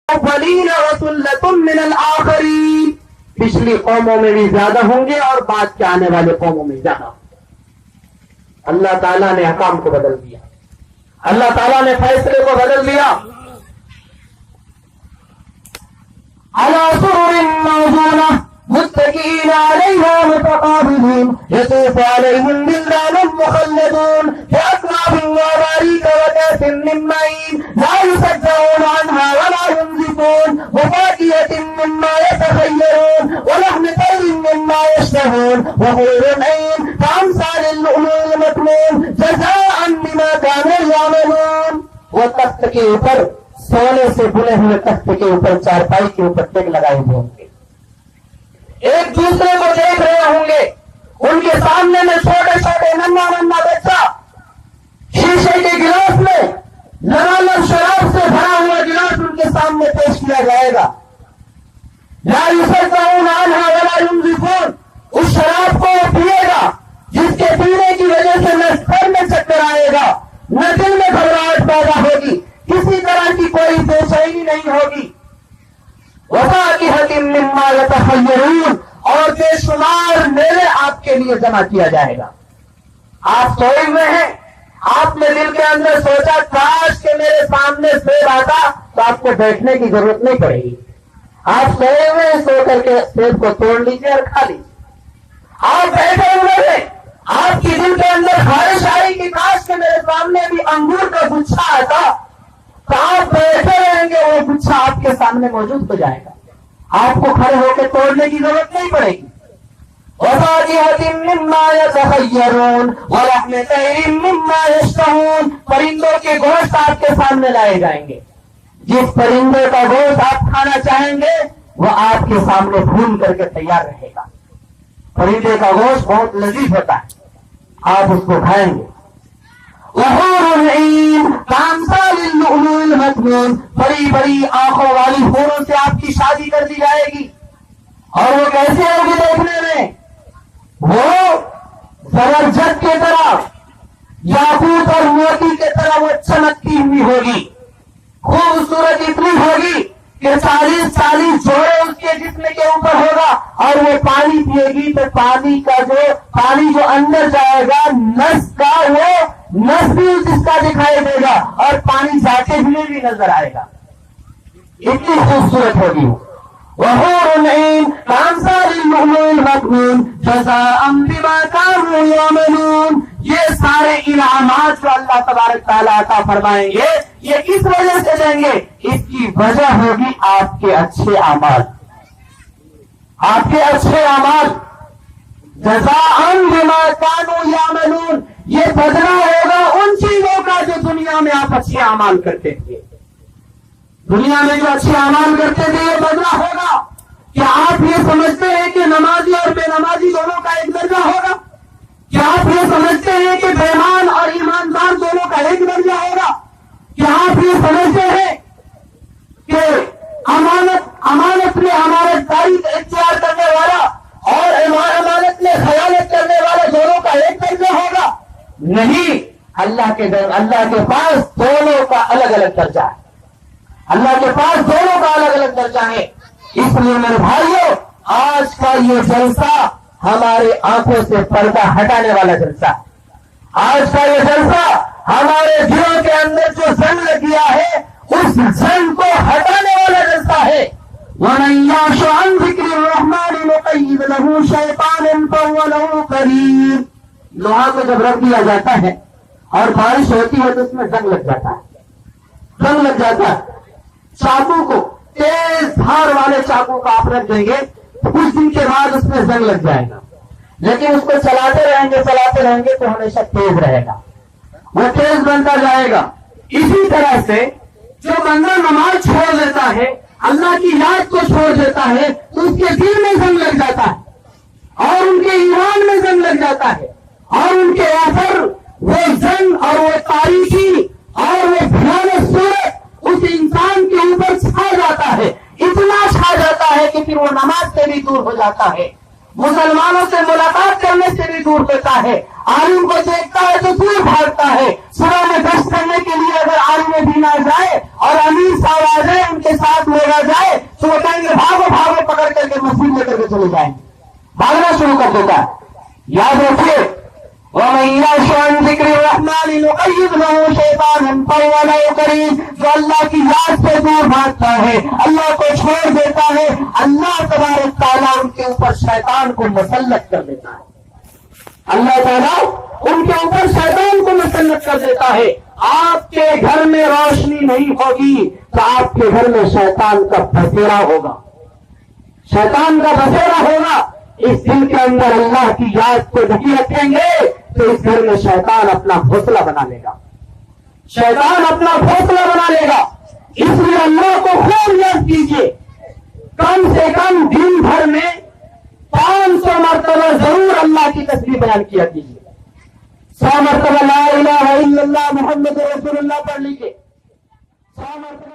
الاولین وثلۃ من الآخرین، پچھلی قوموں میں بھی زیادہ ہوں گے اور بعد کے آنے والے قوموں میں زیادہ ہوں گے۔ اللہ تعالیٰ نے حکام کو بدل دیا، اللہ تعالیٰ نے فیصلے کو بدل دیا۔ علی سرر موضونہ متکئین علیہا متقابلین یطوف علیہم ولدان مخلدون بأکواب واباریک وکأس من معین لا یصدعون عنہا ولا ينزفون وفاکہۃ مما یتخیرون ولحم طیر مما یشتہون وحور عین کأمثال اللؤلؤ المکنون جزاء بما كانوا یعملون۔ وہ تخت کے اوپر، سونے سے بنے ہوئے تخت کے اوپر، چارپائی کے اوپر ٹیک لگائے ہوئے ہوں گے، ایک دوسرے کو دیکھ رہے ہوں گے۔ ان کے سامنے میں چھوٹے چھوٹے ننا بچہ شیشے کے گلاس میں لبالب شراب سے بھرا ہوا گلاس ان کے سامنے پیش کیا جائے گا۔ لا یصدعون عنہا ولا ينزفون، اس شراب کو وہ پیے گا جس کے پینے کی وجہ سے نہ سر میں چکر آئے گا، نہ دل میں گھبراہٹ پیدا ہوگی، کسی طرح کی کوئی بے چینی نہیں ہوگی۔ وفاکہۃ مما یتخیرون، اور بے شمار میوے آپ کے لیے جمع کیا جائے گا۔ آپ سوئے ہوئے ہیں، آپ نے دل کے اندر سوچا کاش کہ میرے سامنے سیب آتا تو آپ کو بیٹھنے کی ضرورت نہیں پڑے گی، آپ سوئے ہوئے ہیں، سو کر کے سیب کو توڑ لیجیے اور کھا لیجیے۔ آپ بیٹھے ہوئے ہیں، آپ کی دل کے اندر خواہش آئی کہ کاش کہ میرے سامنے بھی انگور کا گچھا آتا تو آپ بیٹھے رہیں گے، وہ گچھا آپ کے سامنے موجود ہو جائے گا، آپ کو کھڑے ہو کے توڑنے کی ضرورت نہیں پڑے گی۔ وفاکہۃ مما یتخیرون ولحم طیر مما یشتہون، پرندوں کے گوشت آپ کے سامنے لائے جائیں گے، جس پرندے کا گوشت آپ کھانا چاہیں گے وہ آپ کے سامنے بھون کر کے تیار رہے گا۔ پرندے کا گوشت بہت لذیذ ہوتا ہے، آپ اس کو کھائیں گے۔ وحور عین کامثال اللؤلؤ المکنون، بڑی بڑی آنکھوں والی حوروں سے آپ کی شادی کر دی جائے گی، اور وہ کیسے ہوگی دیکھنے میں؟ وہ زبرجد کی طرح، یاقوت اور موتی کی طرح وہ چمکتی ہوئی ہوگی، خوبصورت اتنی ہوگی کہ 40 جوڑے اس کے جسم کے اوپر ہوگا، اور وہ پانی پیے گی تو پانی جو اندر جائے گا نس کا، وہ نس بھی اس کا دکھائی دے گا اور پانی جاتے ہوئے بھی نظر آئے گا، اتنی خوبصورت ہوگی وہ۔ وحور عین کامثال اللؤلؤ المکنون جزاء بما كانوا یعملون، یہ سارے انعامات جو اللہ تبارک تعالیٰ عطا فرمائیں گے یہ کس وجہ سے دیں گے؟ اس کی وجہ ہوگی آپ کے اچھے اعمال، آپ کے اچھے اعمال۔ جزاء بما كانوا یعملون، یہ بدلہ ہوگا ان چیزوں کا جو دنیا میں آپ اچھے اعمال کرتے تھے، دنیا میں جو اچھے اعمال کرتے تھے یہ بدلہ ہوگا۔ کیا آپ یہ سمجھتے ہیں کہ نمازی اور بے نمازی دونوں کا ایک درجہ ہوگا؟ کیا آپ یہ سمجھتے ہیں کہ بے ایمان اور ایماندار دونوں کا ایک درجہ ہوگا؟ کیا آپ یہ سمجھتے ہیں کہ امانت میں امانت داری اختیار کرنے والا اور امانت میں خیانت کرنے والا دونوں کا ایک درجہ ہوگا؟ نہیں، اللہ کے پاس دونوں کا الگ الگ درجہ ہے، اللہ کے پاس دونوں کا الگ الگ درجہ ہے۔ اس لیے میرے بھائیوں، آج کا یہ جلسہ ہمارے آنکھوں سے پردہ ہٹانے والا جلسہ ہے، آج کا یہ جلسہ ہمارے دلوں کے اندر جو زنگ لگ گیا ہے اس زنگ کو ہٹانے والا جلسہ ہے۔ وَمَن يَعْشُ عَن ذِكْرِ الرَّحْمَٰنِ نُقَيِّضْ لَهُ شَيْطَانًا فَهُوَ لَهُ قَرِينٌ، لوہا کو جب رکھ دیا جاتا ہے اور بارش ہوتی ہے تو اس میں زنگ لگ جاتا ہے، زنگ لگ جاتا ہے۔ چاقو کو، تیز دھار والے چاقو کو آپ رکھ دیں گے تو کچھ دن کے بعد اس میں زنگ لگ جائے گا، لیکن اس کو چلاتے رہیں گے تو ہمیشہ تیز رہے گا، وہ تیز بنتا جائے گا۔ اسی طرح سے جو بندہ نماز چھوڑ دیتا ہے، اللہ کی یاد کو چھوڑ دیتا ہے تو اس کے دل میں زنگ لگ جاتا ہے اور ان کے ایمان میں زنگ لگ جاتا ہے، اور ان کے اوپر وہ زنگ اور وہ تاریکی اور وہ بھیانک صورت اس انسان کے اوپر چھا جاتا ہے، اتنا چھا جاتا ہے کہ پھر وہ نماز سے بھی دور ہو جاتا ہے، مسلمانوں سے ملاقات کرنے سے بھی دور ہوتا ہے، عالم کو دیکھتا ہے تو دور بھاگتا ہے. صبح میں گشت کرنے کے لیے اگر عالم دین آ جائے اور امیر صاحب آ جائے, ان کے ساتھ لے جائے تو وہ کہیں گے بھاگو بھاگو, پکڑ کر کے مسجد لے کر کے چلے جائیں گے, بھاگنا شروع کر دیتا ہے. یاد رکھیے, وَمَن يَعْشُ عَن ذِكْرِ الرَّحْمَنِ نُقَيِّضْ لَهُ شَيْطَانًا فَهُوَ لَهُ قَرِينٌ. جو اللہ کی یاد سے دور بھاگتا ہے, اللہ کو چھوڑ دیتا ہے, اللہ تبارک تعالیٰ ان کے اوپر شیطان کو مسلط کر دیتا ہے. اللہ تعالیٰ ان کے اوپر شیطان کو مسلط کر دیتا ہے. آپ کے گھر میں روشنی نہیں ہوگی تو آپ کے گھر میں شیطان کا بسیرا ہوگا, شیطان کا بسیرا ہوگا. اس دل کے اندر اللہ کی یاد کو نہیں رکھیں گے تو اس گھر میں شیطان اپنا گھونسلہ بنا لے گا, شیطان اپنا گھونسلہ بنا لے گا. اس لیے اللہ کو خوب یاد کیجیے, کم سے کم دن بھر میں 500 مرتبہ ضرور اللہ کی تسبیح بیان کیا کیجیے. 100 مرتبہ لا الہ الا اللہ محمد رسول اللہ پڑھ لیجیے, 100 مرتبہ